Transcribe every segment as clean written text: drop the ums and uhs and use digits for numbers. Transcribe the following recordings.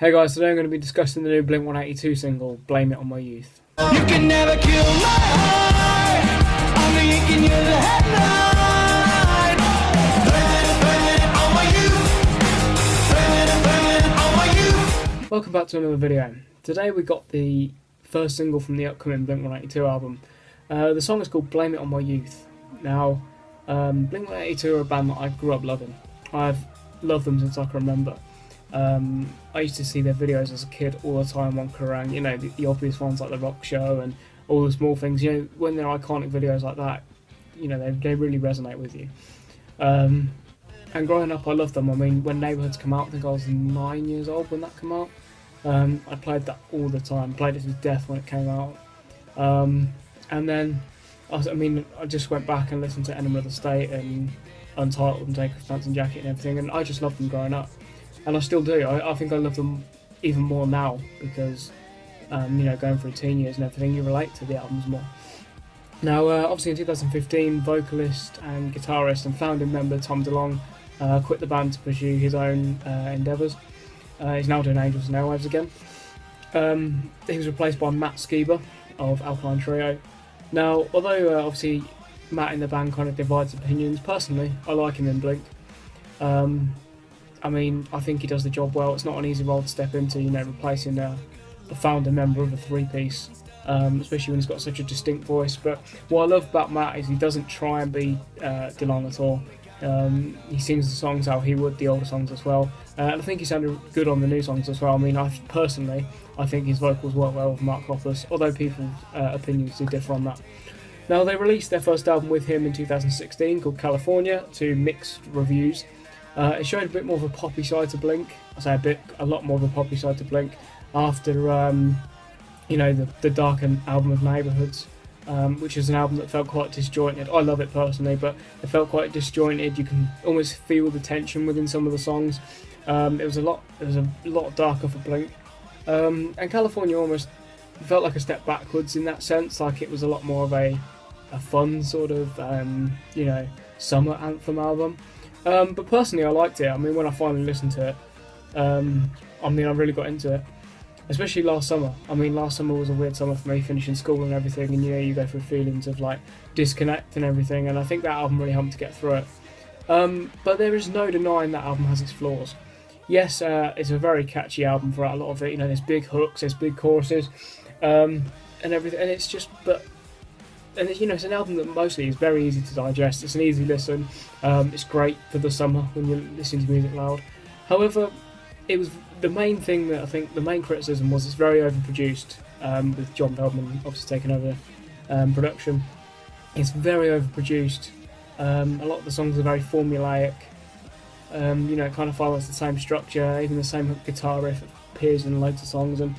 Hey guys, today I'm going to be discussing the new blink-182 single, Blame It On My Youth. You can never kill my heart. I'm the ink and you're the headline. Blame it on my youth. Welcome back to another video. Today we got the first single from the upcoming Blink-182 album. The song is called Blame It On My Youth. Now, Blink-182 are a band that I grew up loving. I've loved them since I can remember. I used to see their videos as a kid all the time on Kerrang, you know, the obvious ones like The Rock Show and all the small things, you know, when they're iconic videos like that, you know, they really resonate with you. And growing up I loved them. I mean, when Neighbourhoods came out, I think I was 9 years old when that came out. I played that all the time, played it to death when it came out. And then, I just went back and listened to Enema of the State and Untitled and Take Off Pants and Jacket and everything, and I just loved them growing up. And I still do. I think I love them even more now because, you know, going through teen years and everything, you relate to the albums more. Now, obviously in 2015, vocalist and guitarist and founding member Tom DeLonge quit the band to pursue his own endeavours. He's now doing Angels and Airwaves again. He was replaced by Matt Skiba of Alkaline Trio. Now, although obviously Matt in the band kind of divides opinions, personally, I like him in Blink. I think he does the job well. It's not an easy role to step into, you know, replacing a founder member of a three-piece, especially when he's got such a distinct voice. But what I love about Matt is he doesn't try and be DeLonge at all. He sings the songs how he would the older songs as well. And I think he sounded good on the new songs as well. I mean, I think his vocals work well with Mark Hoppus, although people's opinions do differ on that. Now, they released their first album with him in 2016 called California to mixed reviews. It showed a bit more of a poppy side to Blink. I say a lot more of a poppy side to Blink after, you know, the darker album of Neighbourhoods, which is an album that felt quite disjointed. I love it personally, but it felt quite disjointed. You can almost feel the tension within some of the songs. It was a lot darker for Blink, and California almost felt like a step backwards in that sense. Like it was a lot more of a fun sort of, you know, summer anthem album. But personally, I liked it. I mean, when I finally listened to it, I really got into it, especially last summer. I mean, last summer was a weird summer for me, finishing school and everything, and you know, you go through feelings of like disconnect and everything, and I think that album really helped me to get through it. But there is no denying that album has its flaws. Yes, it's a very catchy album for a lot of it. You know, there's big hooks, there's big choruses, and everything, and it's just, and it's, you know, it's an album that mostly is very easy to digest. It's an easy listen. It's great for the summer when you're listening to music loud. However, it was the main thing that I think the main criticism was it's very overproduced, with John Feldman obviously taking over production. It's very overproduced. A lot of the songs are very formulaic. You know, it kind of follows the same structure, even the same guitar riff appears in loads of songs, and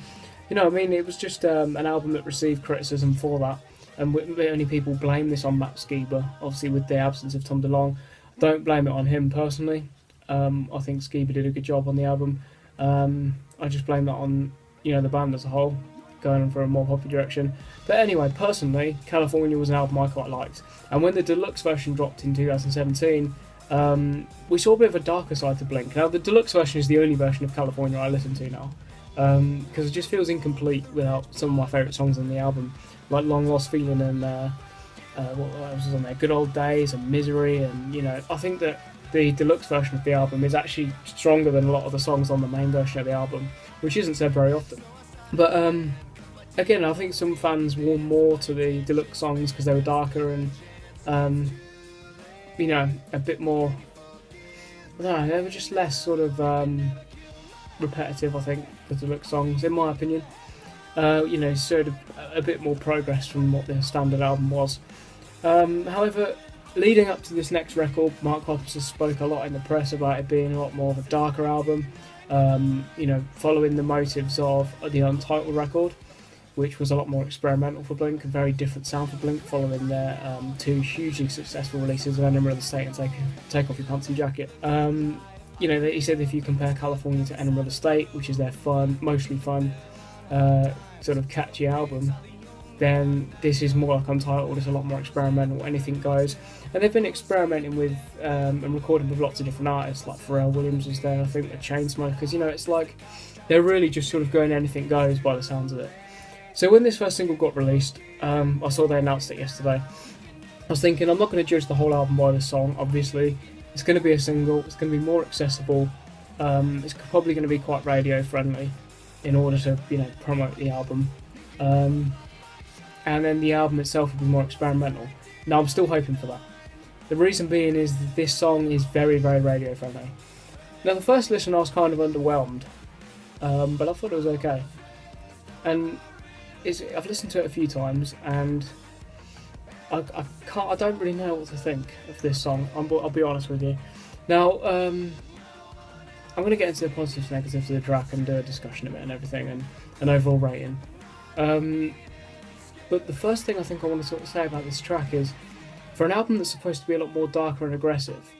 you know, I mean, it was just an album that received criticism for that. And only people blame this on Matt Skiba, obviously with the absence of Tom DeLonge. Don't blame it on him personally. I think Skiba did a good job on the album. I just blame that on, you know, the band as a whole, going for a more poppy direction. But anyway, personally, California was an album I quite liked. And when the deluxe version dropped in 2017, we saw a bit of a darker side to Blink. Now, the deluxe version is the only version of California I listen to now, because it just feels incomplete without some of my favourite songs on the album, like Long Lost Feeling and what else was on there? Good Old Days and Misery, and you know, I think that the deluxe version of the album is actually stronger than a lot of the songs on the main version of the album, which isn't said very often. But again, I think some fans warm more to the deluxe songs because they were darker and you know, a bit more, I don't know, they were just less sort of repetitive, I think, the deluxe songs, in my opinion. You know, showed a bit more progress from what the standard album was. However, leading up to this next record, Mark Hoppus spoke a lot in the press about it being a lot more of a darker album, you know, following the motives of the Untitled record, which was a lot more experimental for Blink, a very different sound for Blink, following their two hugely successful releases of Enema of the State and Take Off Your Pants and Jacket. You know, he said if you compare California to Enema of the State, which is their mostly fun, sort of catchy album, then this is more like Untitled. It's a lot more experimental, anything goes. And they've been experimenting with and recording with lots of different artists, like Pharrell Williams is there, I think the Chainsmokers. You know, it's like They're really just sort of going anything goes by the sounds of it. So when this first single got released, I saw they announced it yesterday. I was thinking, I'm not going to judge the whole album by this song, obviously. It's going to be a single, it's going to be more accessible, it's probably going to be quite radio friendly in order to, promote the album. And then the album itself will be more experimental. Now, I'm still hoping for that. The reason being is that this song is very, very radio friendly. Now, the first listen I was kind of underwhelmed, but I thought it was okay. And I've listened to it a few times, and I don't really know what to think of this song. I'll be honest with you. Now, I'm going to get into the positives and negatives of the track and do a discussion of it and everything, and an overall rating. But the first thing I think I want to sort of say about this track is, for an album that's supposed to be a lot more darker and aggressive,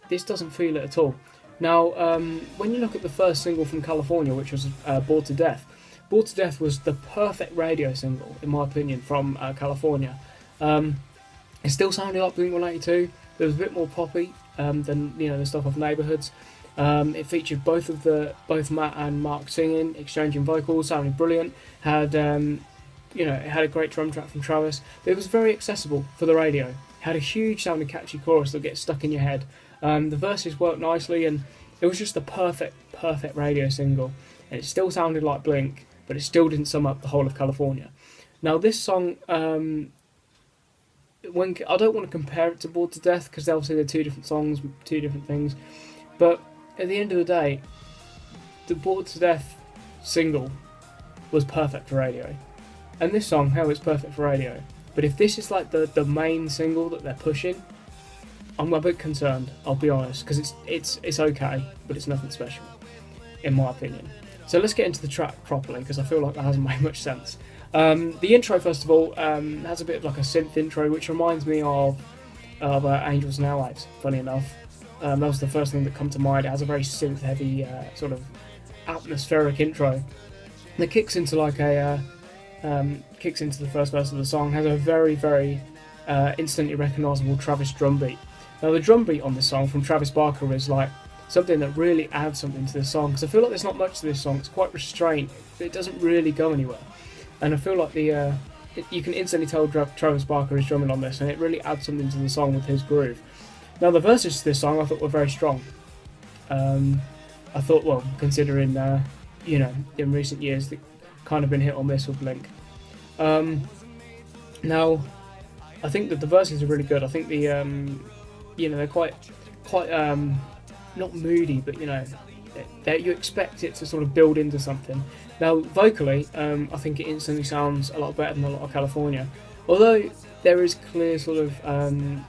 this doesn't feel it at all. Now, when you look at the first single from California, which was Bored to Death, Bored to Death was the perfect radio single, in my opinion, from California. It still sounded like blink-182. It was a bit more poppy than the stuff off Neighbourhoods. It featured both Matt and Mark singing, exchanging vocals, sounded brilliant. It had a great drum track from Travis. But it was very accessible for the radio. It had a huge sounding catchy chorus that gets stuck in your head. The verses worked nicely, and it was just the perfect radio single. And it still sounded like Blink, but it still didn't sum up the whole of California. Now, this song, I don't want to compare it to Bored to Death, because obviously they're two different songs, two different things. But at the end of the day, the Bored to Death single was perfect for radio. And this song, hell, it's perfect for radio. But if this is like the main single that they're pushing, I'm a bit concerned, I'll be honest, because it's okay, but it's nothing special, in my opinion. So let's get into the track properly, because I feel like that hasn't made much sense. The intro, first of all, has a bit of like a synth intro, which reminds me of Angels and Airwaves, funny enough. That was the first thing that come to mind. It has a very synth-heavy, sort of atmospheric intro. And it kicks into the first verse of the song, has a very, very instantly recognisable Travis drum beat. Now, the drum beat on this song from Travis Barker is like something that really adds something to this song, because I feel like there's not much to this song. It's quite restrained. It doesn't really go anywhere. And I feel like you can instantly tell Travis Barker is drumming on this, and it really adds something to the song with his groove. Now, the verses to this song I thought were very strong. I thought, well, considering, in recent years, they've kind of been hit or miss with Blink. Now, I think that the verses are really good. I think they're quite not moody, but you expect it to sort of build into something. Now, vocally, I think it instantly sounds a lot better than a lot of California. Although there is clear sort of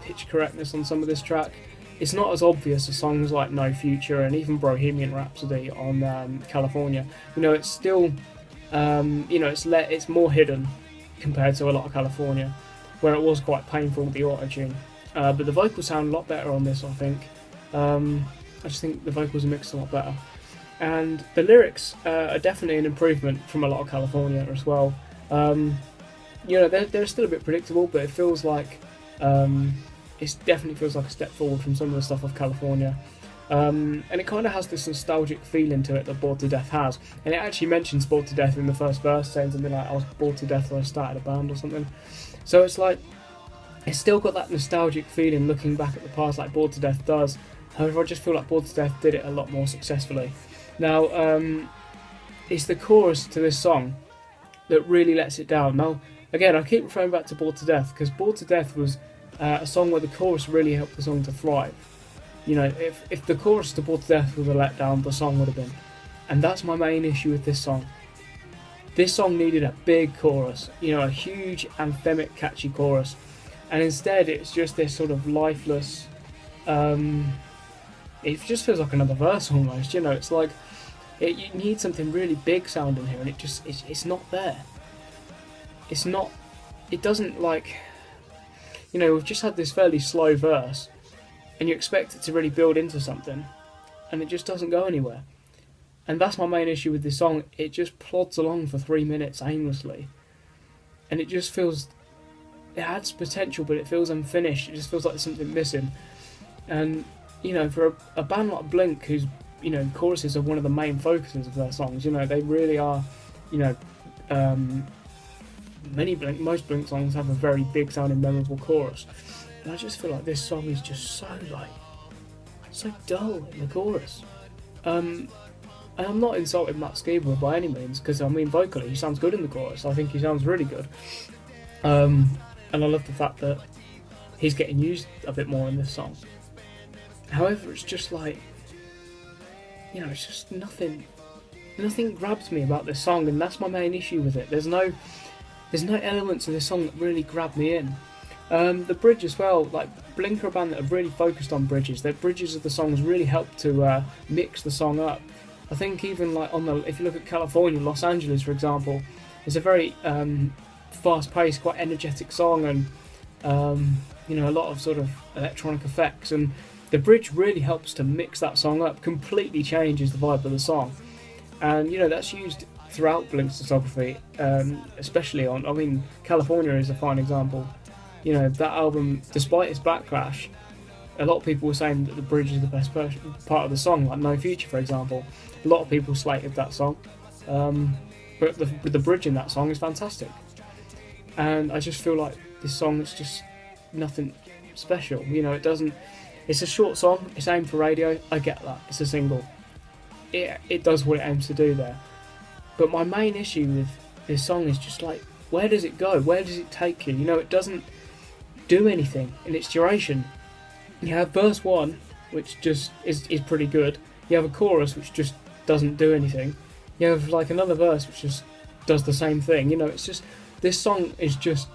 pitch correctness on some of this track, it's not as obvious as songs like No Future and even Bohemian Rhapsody on California. It's still, it's more hidden compared to a lot of California, where it was quite painful with the auto-tune. But the vocals sound a lot better on this, I think. I just think the vocals are mixed a lot better. And the lyrics are definitely an improvement from a lot of California as well. They're still a bit predictable, but it feels like it definitely feels like a step forward from some of the stuff of California. And it kind of has this nostalgic feeling to it that Bored to Death has. And it actually mentions Bored to Death in the first verse, saying something like, I was bored to death when I started a band or something. So it's like, it's still got that nostalgic feeling looking back at the past like Bored to Death does. However, I just feel like Bored to Death did it a lot more successfully. Now, it's the chorus to this song that really lets it down. Now, again, I keep referring back to Bored to Death, because Bored to Death was a song where the chorus really helped the song to thrive. If the chorus to Bored to Death was a letdown, the song would have been. And that's my main issue with this song. This song needed a big chorus, a huge, anthemic, catchy chorus. And instead, it's just this sort of lifeless... it just feels like another verse almost, it's like... you need something really big sounding here, and it's not there. It's not... It doesn't, we've just had this fairly slow verse, and you expect it to really build into something, and it just doesn't go anywhere. And that's my main issue with this song. It just plods along for 3 minutes aimlessly, and it just feels... It adds potential, but it feels unfinished. It just feels like there's something missing. And, for a band like Blink, who's choruses are one of the main focuses of their songs. They really are. Most Blink songs have a very big sounding, memorable chorus, and I just feel like this song is just so dull in the chorus. And I'm not insulting Matt Skiba by any means, because vocally he sounds good in the chorus. I think he sounds really good, and I love the fact that he's getting used a bit more in this song. However, it's just like, it's just nothing grabs me about this song, and that's my main issue with it. There's no elements of this song that really grab me in. The bridge as well, like Blink are a band that have really focused on bridges. Their bridges of the songs really help to mix the song up. I think even like if you look at California, Los Angeles for example, it's a very fast-paced, quite energetic song, and a lot of sort of electronic effects, and the bridge really helps to mix that song up, completely changes the vibe of the song. And that's used throughout Blink's discography, especially California is a fine example. That album, despite its backlash, a lot of people were saying that the bridge is the best part of the song, like No Future for example. A lot of people slated that song, but the bridge in that song is fantastic. And I just feel like this song is just nothing special. It's a short song, it's aimed for radio, I get that, it's a single. It does what it aims to do there. But my main issue with this song is just like, where does it go? Where does it take you? It doesn't do anything in its duration. You have verse 1, which just is pretty good. You have a chorus, which just doesn't do anything. You have like another verse, which just does the same thing. It's just, this song is just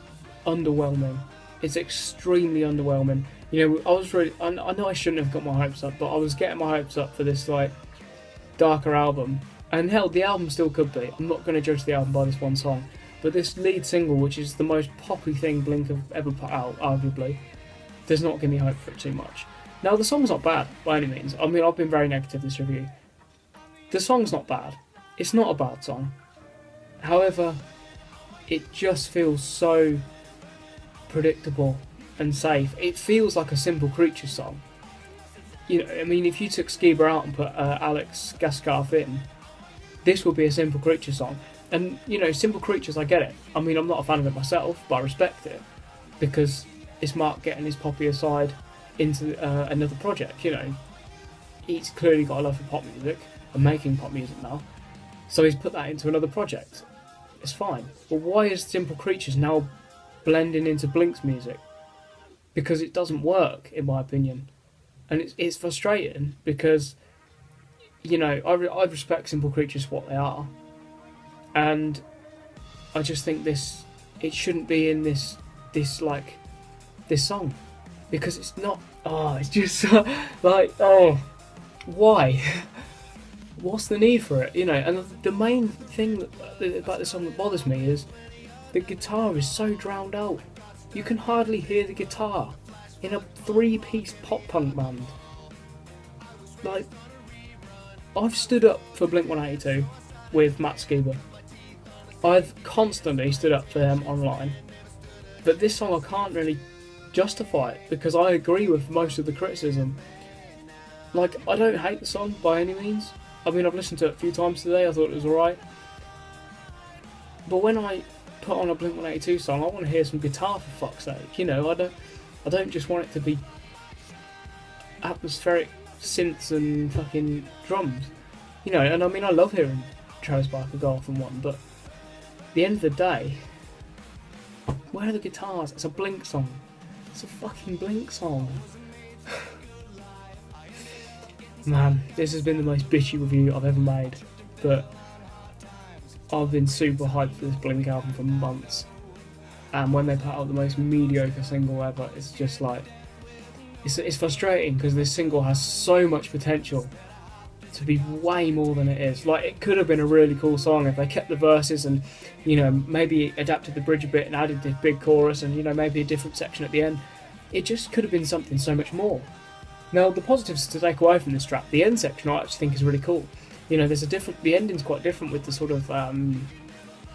underwhelming. It's extremely underwhelming. I know I shouldn't have got my hopes up, but I was getting my hopes up for this like darker album. And hell, the album still could be. I'm not going to judge the album by this one song. But this lead single, which is the most poppy thing Blink have ever put out, arguably, does not give me hope for it too much. Now, the song's not bad, by any means. I've been very negative this review. The song's not bad. It's not a bad song. However, it just feels so predictable and safe. It feels like a Simple Creatures song. If you took Skiba out and put Alex Gaskarth in, this would be a Simple Creatures song. And, Simple Creatures, I get it. I'm not a fan of it myself, but I respect it, because it's Mark getting his poppier side into another project. He's clearly got a love for pop music and making pop music now, so he's put that into another project. It's fine. But why is Simple Creatures now blending into Blink's music? Because it doesn't work, in my opinion. And it's frustrating, because I respect Simple Creatures for what they are, and I just think it shouldn't be in this song, because it's not. It's just why? What's the need for it? And the main thing about the song that bothers me is the guitar is so drowned out. You can hardly hear the guitar in a 3-piece pop punk band. Like, I've stood up for blink-182 with Matt Skiba. I've constantly stood up for them online. But this song I can't really justify it, because I agree with most of the criticism. Like, I don't hate the song by any means. I've listened to it a few times today, I thought it was alright. But when I put on a Blink-182 song, I want to hear some guitar, for fuck's sake. I don't just want it to be atmospheric synths and fucking drums. And I love hearing Travis Barker go off on one, but at the end of the day, where are the guitars? It's a Blink song. It's a fucking Blink song. Man, this has been the most bitchy review I've ever made, but I've been super hyped for this Blink album for months, and when they put out the most mediocre single ever, it's just like, it's frustrating, because this single has so much potential to be way more than it is. Like, it could have been a really cool song if they kept the verses and, maybe adapted the bridge a bit and added this big chorus and, maybe a different section at the end. It just could have been something so much more. Now, the positives to take away from this track, the end section I actually think is really cool. The ending's quite different with the sort of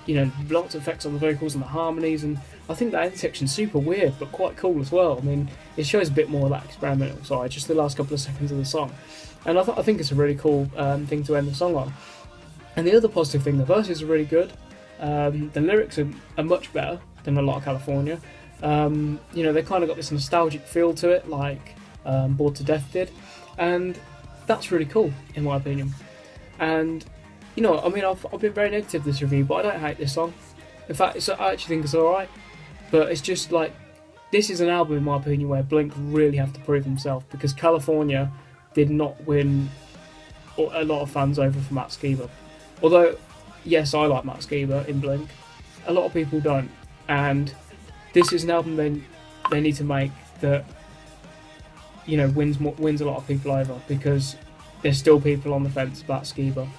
you know, lots of effects on the vocals and the harmonies, and I think that end section's super weird but quite cool as well. I mean, it shows a bit more of that experimental side, just the last couple of seconds of the song, and I think it's a really cool thing to end the song on. And the other positive thing, the verses are really good. The lyrics are much better than a lot of California. You know, they kind of got this nostalgic feel to it, like Bored to Death did, and that's really cool in my opinion. And you know, I mean, I've been very negative this review, but I don't hate this song. In fact, I actually think it's alright. But it's just like, this is an album in my opinion where Blink really have to prove himself, because California did not win a lot of fans over for Matt Skiba. Although, yes, I like Matt Skiba in Blink, a lot of people don't. And this is an album they need to make that, you know, wins a lot of people over, because there's still people on the fence about Skiba.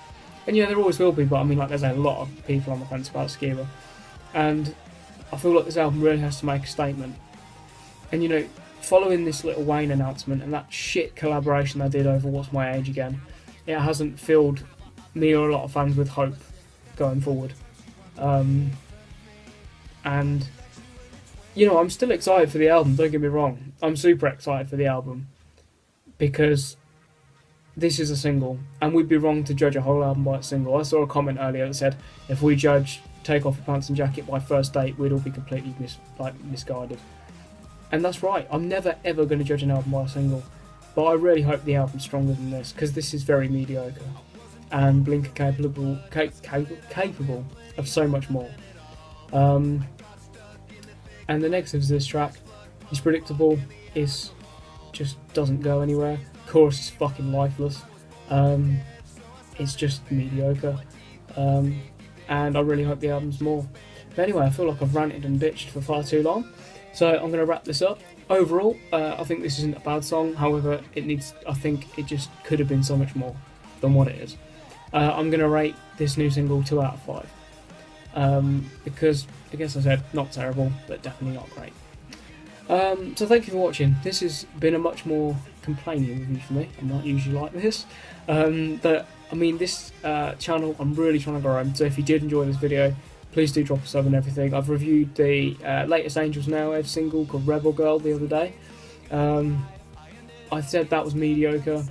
And yeah, there always will be, but I mean, like, there's a lot of people on the fence about Skiba. And I feel like this album really has to make a statement. And you know, following this Lil Wayne announcement and that shit collaboration they did over What's My Age Again, it hasn't filled me or a lot of fans with hope going forward. And you know, I'm still excited for the album, don't get me wrong. I'm super excited for the album, because this is a single, and we'd be wrong to judge a whole album by its single. I saw a comment earlier that said, if we judge Take Off Your Pants and Jacket by first date, we'd all be completely misguided. And that's right, I'm never ever going to judge an album by a single, but I really hope the album's stronger than this, because this is very mediocre, and Blink are capable of so much more. And the negatives of this track is predictable, it just doesn't go anywhere. Chorus is fucking lifeless. It's just mediocre, and I really hope the album's more. But anyway, I feel like I've ranted and bitched for far too long, so I'm going to wrap this up. Overall, I think this isn't a bad song. However, I think it just could have been so much more than what it is. I'm going to rate this new single 2 out of 5, because I guess I said not terrible, but definitely not great. So thank you for watching. This has been a much more complaining review for me. I'm not usually like this, but I mean, this channel, I'm really trying to grow. So if you did enjoy this video, please do drop a sub and everything. I've reviewed the latest Angels Now Ed single called Rebel Girl the other day. I said that was mediocre,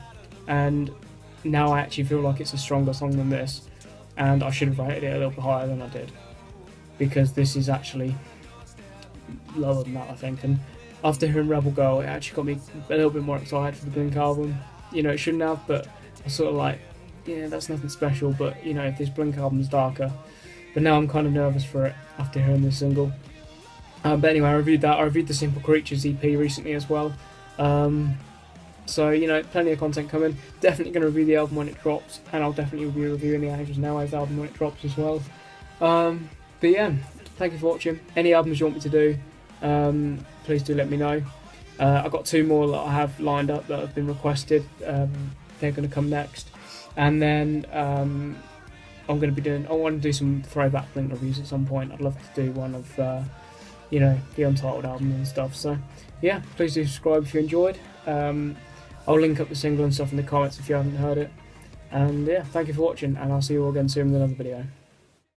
and now I actually feel like it's a stronger song than this, and I should have rated it a little bit higher than I did, because this is actually lower than that, I think. And after hearing Rebel Girl, it actually got me a little bit more excited for the Blink album. You know, it shouldn't have, but I was sort of like, yeah, that's nothing special, but you know, if this Blink album's darker. But now I'm kind of nervous for it after hearing this single. But anyway, I reviewed that. I reviewed the Simple Creatures EP recently as well. So, you know, plenty of content coming. Definitely going to review the album when it drops, and I'll definitely be reviewing the Angels Now Ed album when it drops as well. But yeah, thank you for watching. Any albums you want me to do, please do let me know. I've got 2 more that I have lined up that have been requested. They're going to come next. And then I want to do some throwback Blink reviews at some point. I'd love to do one of, you know, the Untitled album and stuff. So yeah, please do subscribe if you enjoyed. I'll link up the single and stuff in the comments if you haven't heard it. And yeah, thank you for watching, and I'll see you all again soon with another video.